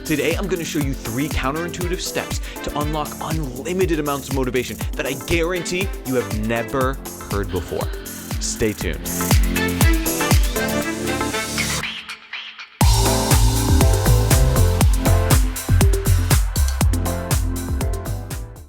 Today, I'm going to show you 3 counterintuitive steps to unlock unlimited amounts of motivation that I guarantee you have never heard before. Stay tuned.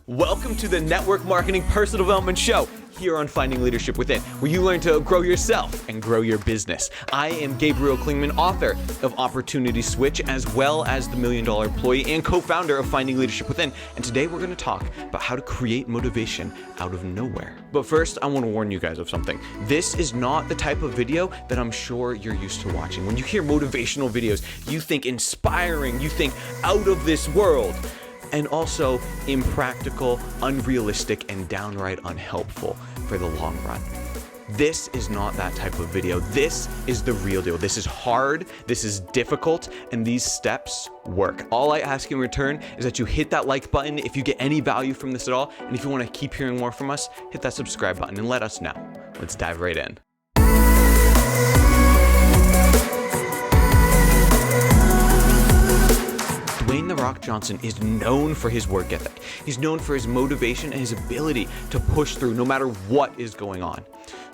Welcome to the Network Marketing Personal Development Show here on Finding Leadership Within, where you learn to grow yourself and grow your business. I am Gabriel Klingman, author of Opportunity Switch, as well as the $1 Million Employee and co-founder of Finding Leadership Within. And today we're going to talk about how to create motivation out of nowhere. But first, I want to warn you guys of something. This is not the type of video that I'm sure you're used to watching. When you hear motivational videos, you think inspiring, you think out of this world. And also impractical, unrealistic, and downright unhelpful for the long run. This is not that type of video. This is the real deal. This is hard, this is difficult, and these steps work. All I ask in return is that you hit that like button if you get any value from this at all, and if you want to keep hearing more from us, hit that subscribe button and let us know. Let's dive right in. Dwayne "The Rock" Johnson is known for his work ethic. He's known for his motivation and his ability to push through no matter what is going on.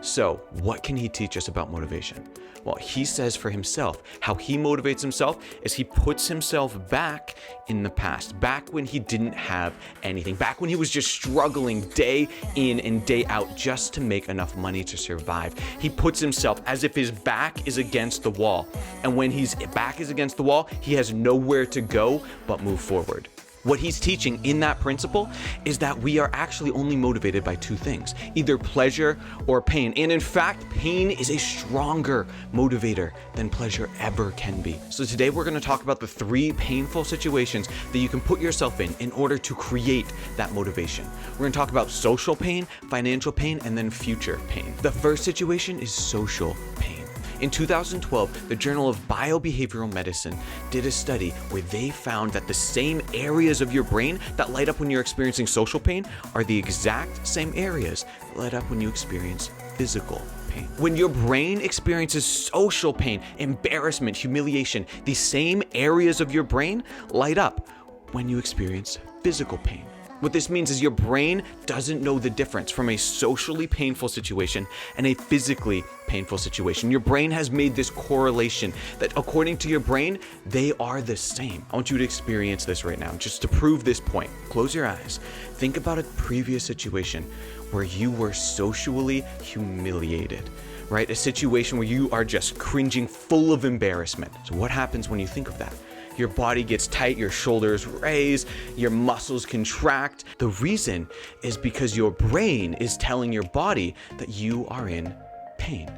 So, what can he teach us about motivation? Well, he says for himself, how he motivates himself is he puts himself back in the past, back when he didn't have anything, back when he was just struggling day in and day out just to make enough money to survive. He puts himself as if his back is against the wall. And when his back is against the wall, he has nowhere to go but move forward. What he's teaching in that principle is that we are actually only motivated by 2 things, either pleasure or pain. And in fact, pain is a stronger motivator than pleasure ever can be. So today we're going to talk about the 3 painful situations that you can put yourself in order to create that motivation. We're going to talk about social pain, financial pain, and then future pain. The first situation is social pain. In 2012, the Journal of Biobehavioral Medicine did a study where they found that the same areas of your brain that light up when you're experiencing social pain are the exact same areas that light up when you experience physical pain. When your brain experiences social pain, embarrassment, humiliation, the same areas of your brain light up when you experience physical pain. What this means is your brain doesn't know the difference from a socially painful situation and a physically painful situation. Your brain has made this correlation that according to your brain, they are the same. I want you to experience this right now, just to prove this point. Close your eyes. Think about a previous situation where you were socially humiliated, right? A situation where you are just cringing, full of embarrassment. So what happens when you think of that? Your body gets tight, your shoulders raise, your muscles contract. The reason is because your brain is telling your body that you are in pain.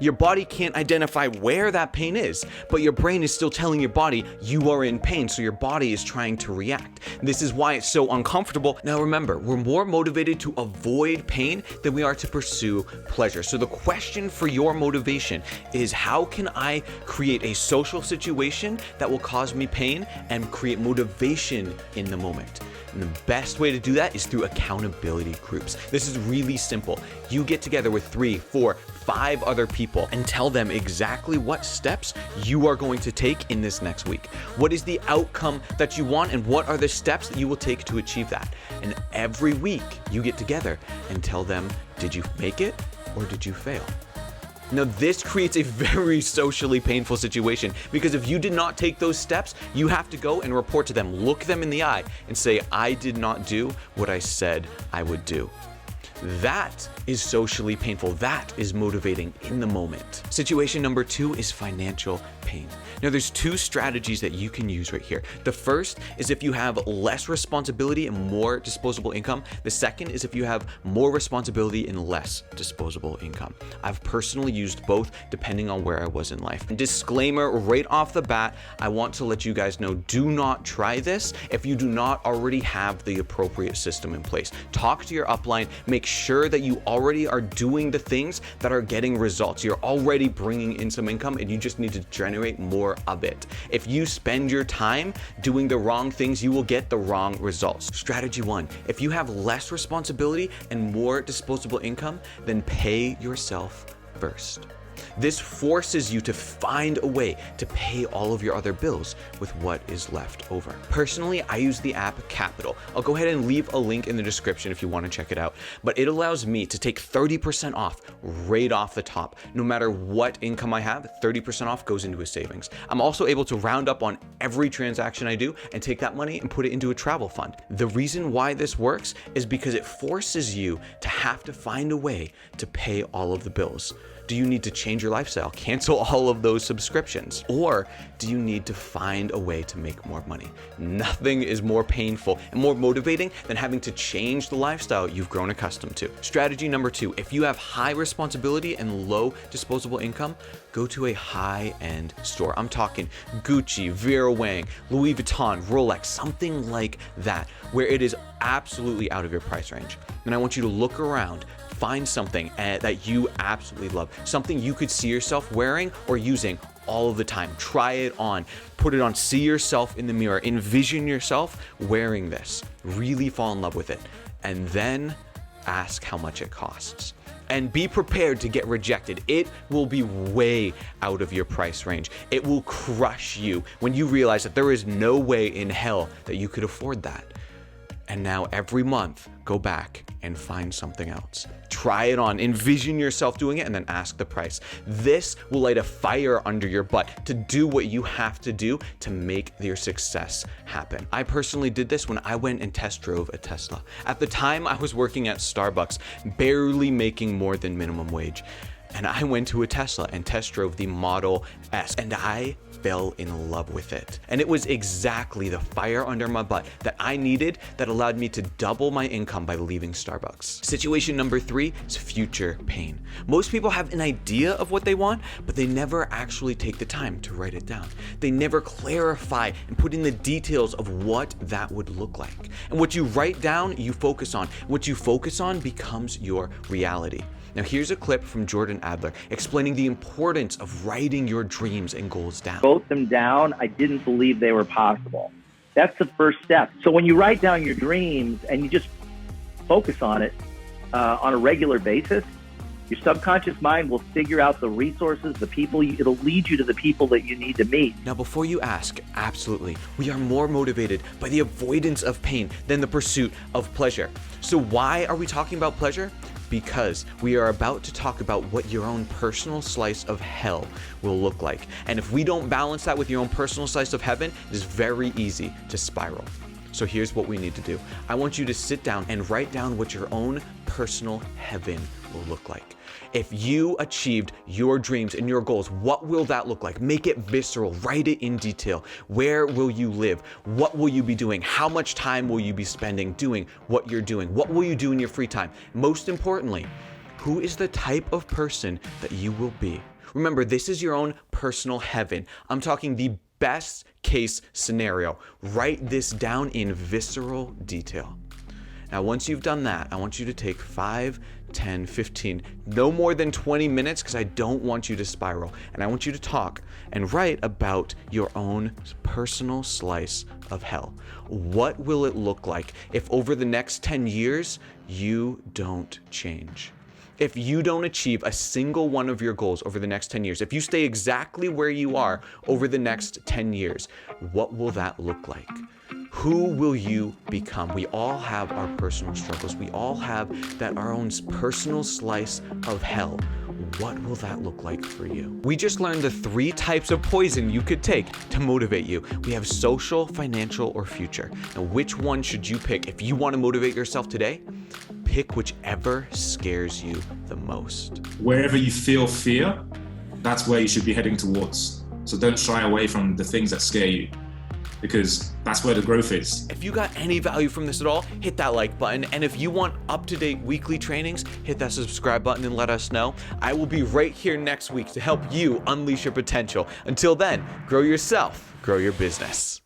Your body can't identify where that pain is, but your brain is still telling your body you are in pain, so your body is trying to react. This is why it's so uncomfortable. Now remember, we're more motivated to avoid pain than we are to pursue pleasure. So the question for your motivation is, how can I create a social situation that will cause me pain and create motivation in the moment? And the best way to do that is through accountability groups. This is really simple. You get together with 3, 4, 5 other people and tell them exactly what steps you are going to take in this next week. What is the outcome that you want and what are the steps that you will take to achieve that? And every week you get together and tell them, did you make it or did you fail? Now, this creates a very socially painful situation because if you did not take those steps, you have to go and report to them, look them in the eye and say, I did not do what I said I would do. That is socially painful. That is motivating in the moment. Situation number 2 is financial pain. Now, there's 2 strategies that you can use right here. The first is if you have less responsibility and more disposable income. The second is if you have more responsibility and less disposable income. I've personally used both depending on where I was in life. And disclaimer right off the bat, I want to let you guys know, do not try this if you do not already have the appropriate system in place. Talk to your upline, make sure that you already are doing the things that are getting results. You're already bringing in some income and you just need to generate more of it. If you spend your time doing the wrong things, you will get the wrong results. Strategy 1, if you have less responsibility and more disposable income, then pay yourself first. This forces you to find a way to pay all of your other bills with what is left over. Personally, I use the app Capital. I'll go ahead and leave a link in the description if you want to check it out, but it allows me to take 30% off right off the top. No matter what income I have, 30% off goes into a savings. I'm also able to round up on every transaction I do and take that money and put it into a travel fund. The reason why this works is because it forces you to have to find a way to pay all of the bills. Do you need to change your lifestyle, cancel all of those subscriptions? Or do you need to find a way to make more money? Nothing is more painful and more motivating than having to change the lifestyle you've grown accustomed to. Strategy number 2, if you have high responsibility and low disposable income, go to a high-end store. I'm talking Gucci, Vera Wang, Louis Vuitton, Rolex, something like that, where it is absolutely out of your price range. And I want you to look around, find something that you absolutely love, something you could see yourself wearing or using all of the time. Try it on, put it on, see yourself in the mirror, envision yourself wearing this, really fall in love with it, and then ask how much it costs. And be prepared to get rejected. It will be way out of your price range. It will crush you when you realize that there is no way in hell that you could afford that. And now every month, go back and find something else. Try it on, envision yourself doing it, and then ask the price. This will light a fire under your butt to do what you have to do to make your success happen. I personally did this when I went and test drove a Tesla. At the time, I was working at Starbucks, barely making more than minimum wage. And I went to a Tesla and test drove the Model S, and I fell in love with it. And it was exactly the fire under my butt that I needed that allowed me to double my income by leaving Starbucks. Situation number 3 is future pain. Most people have an idea of what they want, but they never actually take the time to write it down. They never clarify and put in the details of what that would look like. And what you write down, you focus on. What you focus on becomes your reality. Now here's a clip from Jordan Adler explaining the importance of writing your dreams and goals down. Wrote them down. I didn't believe they were possible. That's the first step. So when you write down your dreams and you just focus on it on a regular basis, your subconscious mind will figure out the resources, the people, it'll lead you to the people that you need to meet. Now, before you ask, absolutely, we are more motivated by the avoidance of pain than the pursuit of pleasure. So why are we talking about pleasure? Because we are about to talk about what your own personal slice of hell will look like. And if we don't balance that with your own personal slice of heaven, it is very easy to spiral. So here's what we need to do. I want you to sit down and write down what your own personal heaven will look like. If you achieved your dreams and your goals, what will that look like? Make it visceral, write it in detail. Where will you live? What will you be doing? How much time will you be spending doing what you're doing? What will you do in your free time? Most importantly, who is the type of person that you will be? Remember, this is your own personal heaven. I'm talking the best case scenario. Write this down in visceral detail. Now, once you've done that, I want you to take 5, 10, 15, no more than 20 minutes, because I don't want you to spiral. And I want you to talk and write about your own personal slice of hell. What will it look like if over the next 10 years, you don't change? If you don't achieve a single one of your goals over the next 10 years, if you stay exactly where you are over the next 10 years, what will that look like? Who will you become? We all have our personal struggles. We all have our own personal slice of hell. What will that look like for you? We just learned the 3 types of poison you could take to motivate you. We have social, financial, or future. Now, which one should you pick? If you want to motivate yourself today, pick whichever scares you the most. Wherever you feel fear, that's where you should be heading towards. So don't shy away from the things that scare you, because that's where the growth is. If you got any value from this at all, hit that like button. And if you want up-to-date weekly trainings, hit that subscribe button and let us know. I will be right here next week to help you unleash your potential. Until then, grow yourself, grow your business.